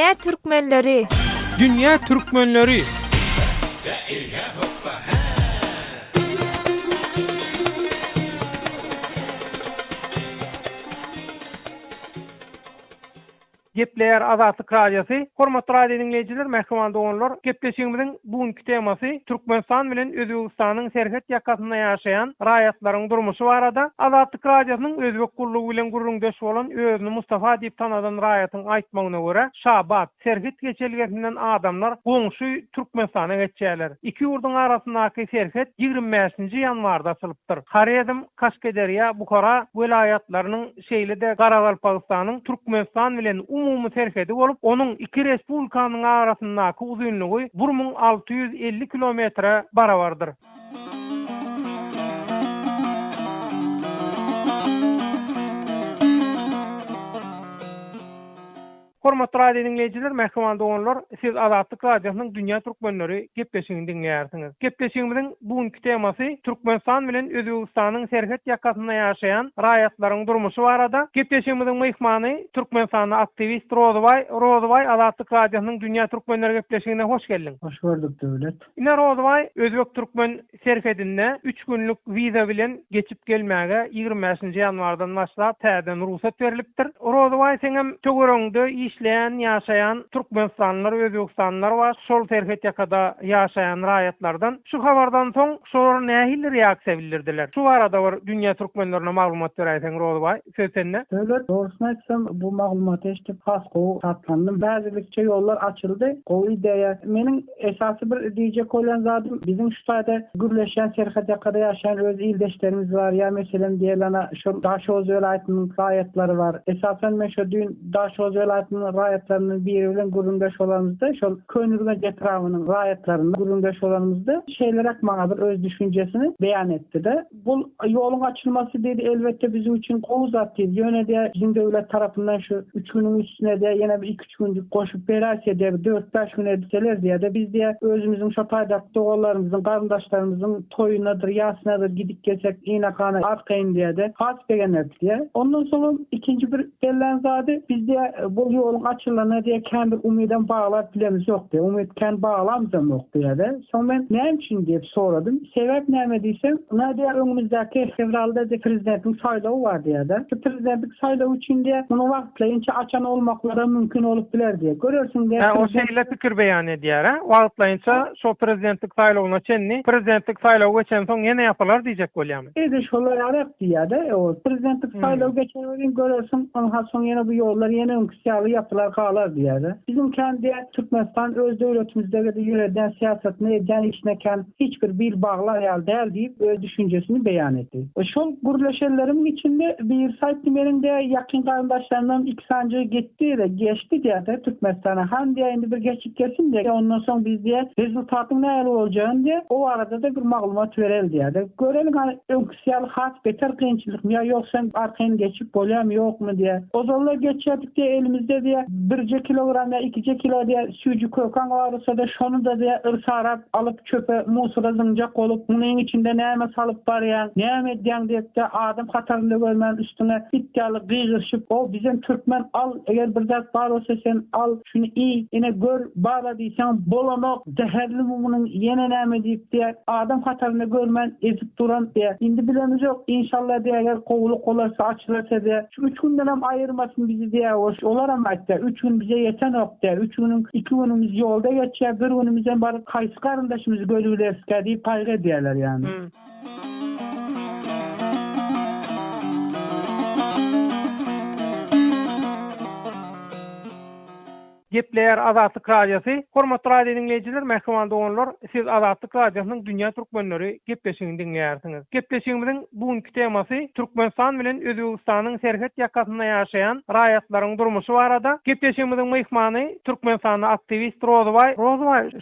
Dünya Türkmenleri. Dünya Türkmenleri. Gepleyer Azatlyk Radiosu. Hormatly radio dinleyijiler, mehmandy bolýar. Gepleşigimiziň bugünkü temasy Türkmenistan bilen Özbegistanyň serhet ýakasynda ýaşaýan raýatlaryň durmuşy barada. Azatlyk Radiosynyň özbek gullugy bilen gurrundaş bolan özüni Mustafa diýip tanadan raýatyň aýtmagyna görä, Şabat serhet geçelgesinden adamlar goňşy Türkmenistana geçýärler. Iki ýurdun arasyndaky serhet 25-nji ýanwarda açylypdyr. Haredim, Kaşkederiýa, Bukhara welaýatlarynyň şeýle-de Garagalpagystanyň Türkmenistan bilen umumy serhedi bolup, onuň iki respublikanyň arasyndaky uzunlygy 1650 kilometre barabardyr. Hormatly radio dinleyijiler, mehmandy bolýar. Siz Azatlyk Radiosynyň Dünya Türkmenleri gepleşigini dinleýärsiňiz. Gepleşigimiziň bugünkü temasy Türkmenistan bilen Özbegistanyň serhet ýakasynda ýaşaýan raýatlaryň durmuşy barada. Gepleşigimiziň mehmany Türkmenistanyň aktivist Rozbay Azatlyk Radiosynyň Dünya Türkmenleri gepleşigine hoş geldiň. Hoş gördük Döwlet. Ine Rozbay Özbek Türkmen serhetinde 3 günlük viza bilen geçip gelmäge 25-nji ýanwardan başlap täzeden ruhsat berilipdir. Rozbay seňem töwerüňde işleyen, ýaşaýan Türkmenistanlylar, Özbegistanlylar var. Şol serhet ýakada ýaşaýan raýatlardan şu habardan soň şolar nähili reaksiýa bildirdiler. Şu arada bir Dünya Türkmenlerine maglumat beräýäň Rozbay, söz sende. Döwlet, doğrusyny aýtsam, bu maglumaty eşitip has gowy tatlandım. Bäzilikçe ýollar açyldy. Gowy ideýa. Meniň esasy bir diýjek bolan zadym, bizim şu taýda gürleşen serhet ýakada ýaşaýan öz ildeşlerimiz var. Ýa meselem diýelene şu Daşoz welaýatynyň raýatlary var. Esasen men şu dün Daşoz welaýatynyň raýatlarynyň biri bilen gurrundaş bolanymyzda, şol Könürge getrawynyň raýatlarynyň gurrundaş bolanymyzda şeýlerek maňa bir öz düşünjesini beýan etdi-de. Bu ýoluň açylmasy dedi elbetde bizim üçin gowy zat diýip, ýöne de bizim döwlet tarapyndan şu 3 günüň üstüne de ýene bir 2-3 günlük goşup berýärse de 4-5 gün edseler diýe biz de özümizin şu taýda dogalarymyzyň, garyndaşlarymyzyň toýunadyr, ýasynadyr gidip gelsek ýene arkaýyn diýe de has begenler diýe. Ondan soň ikinji bir gelen zady bizde bu ýoluň açylana diye kendi umydan bağlar bilemiz yok diye. Umydan bağlamızam yok diye de. Sonra ben ne için diye soradım. Sebep ne diysem, ne diye önümüzdeki fevralda de prezidentin saylağı var diye de. Şu prezidentin saylağı için diye bunu vaktlayınca açan olmaklara mümkün olup biler diye. Görüyorsun diye. O şeyle fikir beyan ediyor ha. Vaktlayınca şu prezidentlik saylağına çenni, prezidentlik saylağı geçen son yine yapılar diyecek olayım. Şolar yarak diye de. O prezidentlik saylağı geçen gün görüyorsun. Ondan sonra yine bu yollar yine önküsyalı yapılar kalar diye de. Bizim kendi Türkmenistan öz devletimizde de yürüden siyasetine eden içineken hiçbir bir bağlar yer değil deyip öz düşüncesini beyan etti. Şol gurleşenlerimin içinde bir saytmenin de yakın kardeşlerinden iki sancı gitti de geçti diye de Türkmenistan'a han diye indi bir geçip gelsin diye ondan sonra biz diye rezultatın ne olacağını diye o arada da bir maglumat verelim diye de. Görelim hani önküsiyel has beter kıyınçılık mı ya yoksa arkayın geçip bolya yok mu diye. O zorla geçiyorduk diye elimizde diye 1 kilogram ya 2 kilo diye sücü kokan varsa da şonu da diye ırsarap alıp çöpe musura zıncak olup bunun içinde neyme salıp var ya neyme diyen diye de adam katarında görmen üstüne iddialı gıyırışıp o bizim Türkmen al eğer bir dert var olsa sen al şunu iyi yine gör bağladıysan bolanok zehirli mi bunun yine neyme deyip diye adam katarında görmen ezip duran diye indi bilemiz yok inşallah diye eğer kovuluk olarsa açılırsa diye şu 3 günden hem ayırmasın bizi diye olar ama işte 3 gün bize yeten yok diye 3 günün 2 günümüz yolda geçer bir günümüzden bari kayısı karındaşımızı görürler deyip payga diyorlar yani. Gepleyer Azatlyk Radiosu. Hormatly radio dinleyijiler, mehmandy bolýar. Siz Azatlyk Radiosynyň Dünya Türkmenleri gepleşigini dinleýärsiňiz. Gepleşigimiziň bugünkü temasy Türkmenistan bilen Özbegistanyň serhet ýakasynda ýaşaýan raýatlaryň durmuşy barada. Gepleşigimiziň mehmany Türkmenistanyň aktivist Rozbay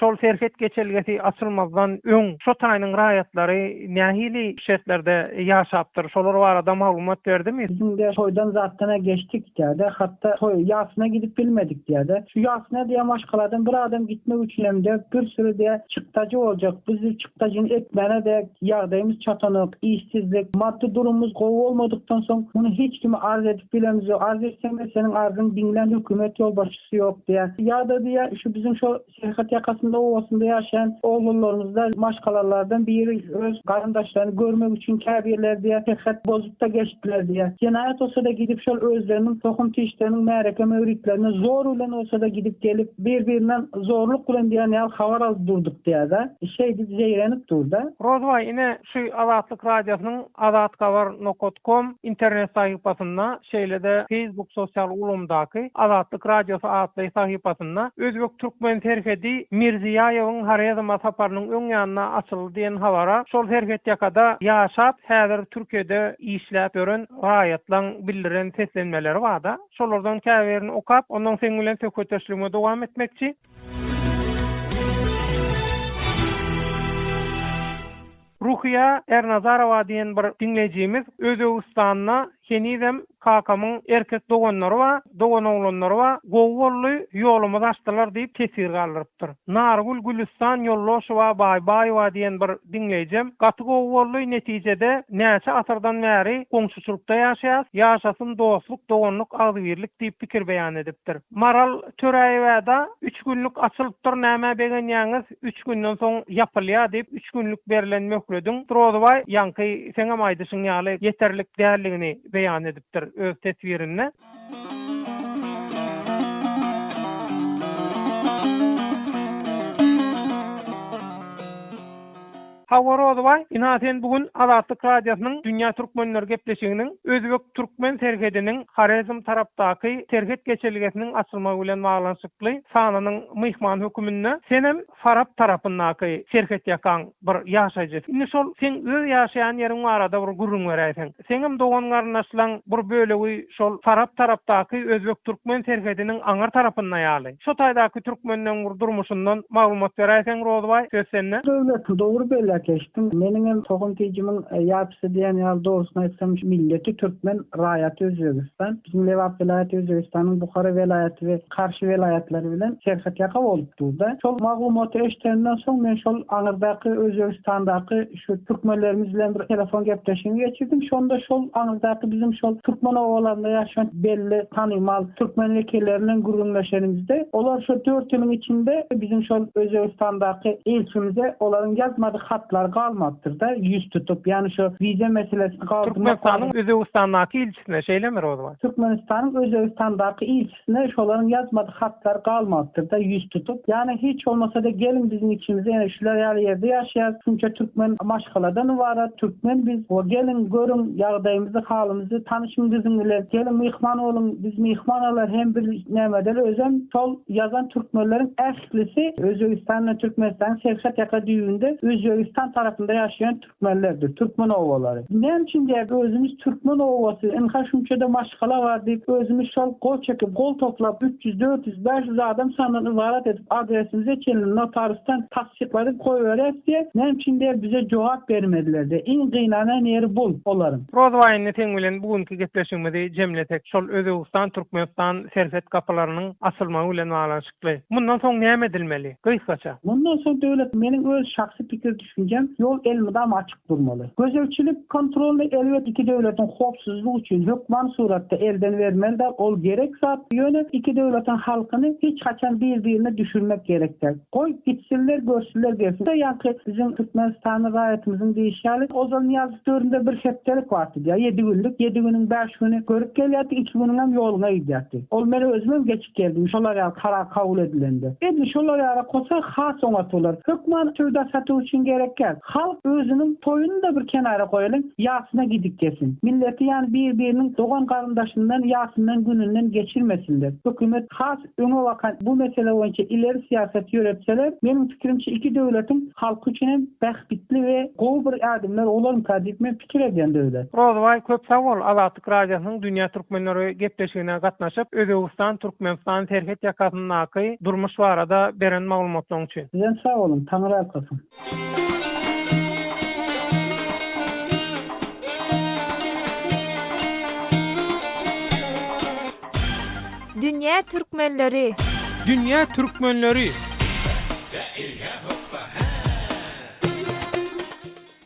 şol serhet geçelgesi açylmazdan öň şu taýnyň raýatlary nähili şertlerde ýaşapdyr. Şolar barada maglumat berdimi? Bizim de toydan zatyna geçtik diýe de, hatta toy ýasyna gidip bilmedik diýe de. Şu ýasyna diýen maşgaladan bir adam gitmek üçin hem-de bir sürü diýe çykdajy boljak. Biz çykdagyny etmene de ýagdaýymyz çatanyk, işsizlik, maddi durumumuz gowy bolmadykdan soň muny hiç kime arz edip bilemiz. Arz etsem senin arzın dinlen hökümet ýol başçysy ýok diýe. Ýa-da diýe şu bizim şu Serhat ýakasynda owasynda ýaşaýan oğullarymyzda maşgalalardan biri öz garyndaşlaryny görmek üçin käbirler diýe Serhat bozup da geçdiler diýe. Cenayet olsa da gidip şol özlerinin tohum tişlerinin märeke mevritlerine zor bilen olsa da gidip gelip birbirinden zorluk bilen diýen ýa habar alıp durduk diýe da. Şeýdi zeýrenip durda. Rozway ine şu Azatlyk radiosynyň azatkabar.com internet sahypasynda şeýlede Facebook sosial ulumdaky Azatlyk radiosy adly sahypasynda özbek türkmen terhedi Mirziýaýewiň Haryzma saparynyň öň ýanyna açyldy diýen habara şol terhet ýakada ýaşap häzir Türkiýede işläp ýören raýatlaryň bildiren seslenmeleri barda. Şolardan käbirini okap, ondan seň bilen söhbetleşigime dowam etmekçi. Ruhiya Ernazarowa diýen bir dinlejimiz Özbegistanyna Kenizem kakamyň erkek doganlary we dogan oglonlary we gowully ýolumyz açdylar diýip tesir galdyrypdyr. Nargul Gülistan ýollaşy we Baýbaýewa diýen bir dinlejem gaty gowully netijede näçe asyrdan bäri goňşuçylykda ýaşaýar, ýaşasyn dostluk, doganlyk, agdybirlik diýip pikir beýan edipdir. Maral Töreýewada 3 günlük açylypdyr, näme begen ýaňyz 3 günden soň ýapylýar diýip 3 günlük berilen möhledin Rozway ýanky seňe maýdyşyň ýaly yeterlik dälligini beýan edipdir öz tesbirini. Hawarodway inaten bugün Azatlyk radiosynyň Dünýä Türkmenleri gepleşiginiň Özbek türkmen terhediniň Haryzm tarapdaky terhet geçerligesiniň açylmagy bilen baglanyşykly sanynyň myhman höküminde senem Farap tarapyndaky terhet ýakan bir ýaşaýjy. Indi şol sen öz ýaşaýan ýeriň arada bir gurrun berýärsiň. Seňem dogan garnaşlaň bir bölegi şol Farap tarapdaky Özbek türkmen terhediniň aňar tarapyndan ýaly. Şo taýdaky türkmenlerin bir durmuşyndan maglumat berýärsiň Rozway söýsenne. Döwlet dogry belli geçtim. Menin tohum tecimiň ýapysy diýen ýaly dogrusyny aýtsam milleti türkmen raýaty Özbegistan. Bizim Lewap vilayaty Özbegistanyň Buhara vilayaty we Karşy vilayatlary bilen serhat ýaka bolup durdy. Şol maglumaty eşitenden soň men şol aňyrdaky Özbegistandaky şu türkmenlerimiz bilen bir telefon gepleşigine geçirdim. Şonda şol aňyrdaky bizim şol türkmen owalarynda ýaşaýan belli tanymal türkmen lekeleriniň gurulmaşanymyzda olar şu 4 ýylyň içinde bizim şol Özbegistandaky elçimize olaryň ýazmady hatlar galmapdyr da yüz tutup, yani şu vize meselesini kaldırmak. Türkmenistan'ın Özbegistan'daki ilçisine şeyle mi Rozway? Türkmenistan'ın Özbegistan'daki ilçisine şoların yazmadı hatlar kalmapdyr da yüz tutup. Yani hiç olmasa da gelin bizim içimize, yani şular ýerde ýaşaýar. Çünkü Türkmen maşgaladan var. Türkmen biz o gelin görün ýagdaýymyzy, halymyzy tanışın bizimle. Gelin mihman olun, biz mihmanalar hem bir nämedel özüm şol yazan Türkmenlerin ählisi Özbegistan'la Türkmenistan Serhat ýaka düýünde Özbegistan tarafında yaşayan Türkmenlerdir. Türkmen ovalary. Men için de özümüz Türkmen ovası, enha şunçada maşgala var deyip özümüz şol gol çekip, gol toplap 300, 400, 500 adam sanını varat edip adresimize çelin notaristan tasdikleri koyuverek diye men için de bize cevap vermediler de. En kıynanan yeri bul olarım. Rozway'ın teň bilen bugünkü gepleşigimizde jemletek şol Özbegistan, Türkmenistan serhet kapylarynyň açylmagy bilen baglanyşykly. Bundan soň näme edilmeli? Gysgaça. Bundan soň döwlet meniň öz şahsy pikir düşünjem yol elmydam açyk durmaly. Gözelçilik kontrolü elbet iki döwletiň howpsuzlygy üçin hökman suratda elden vermeli de ol gerek zat ýöne iki döwletiň halkyny hiç haçan bir-birine düşürmek gerekdir. Goý gitsinler, görsünler gelsin. Ýa-ki bizim Türkmenistan raýatymyzyň diýişýäli Ozal Niýazow döwründe bir hepdelik bardy. 7 günlük, 7 günüň 5 günü görüp gelýärdi, 2 günüň hem ýoluna gidýärdi. Ol meni özüm geçip geldim. Şolar ýa karar kabul edilendi. Endi şolar ýa kosa has oňatdylar. Hökman söwda saty üçin gerekär. Halk özünün toyunu da bir kenara koyalım, ýasyna gidip gelsin. Milleti yani bir-birinin dogan garyndaşyndan ýasyndan gününden geçirmesinler. Hökümet has öňe bakan bu mesele boýunça ileri siýasat ýöretseler, meniň pikirimçe iki döwletiň halky üçin hem bäxtli we gowy bir adamlar olarym kadip men pikir edýän döwlet. Rozway köp sag bol. Azatlyk radiosynyň Dünýä Türkmenleri gepleşigine gatnaşyp Özbegistan, Türkmenistan terhet ýakasyndaky durmuş barada beren maglumatlaryň üçin. Sizden sag bolun, Taňra alkasyn. Dünýä Türkmenleri Dünya Türkmenleri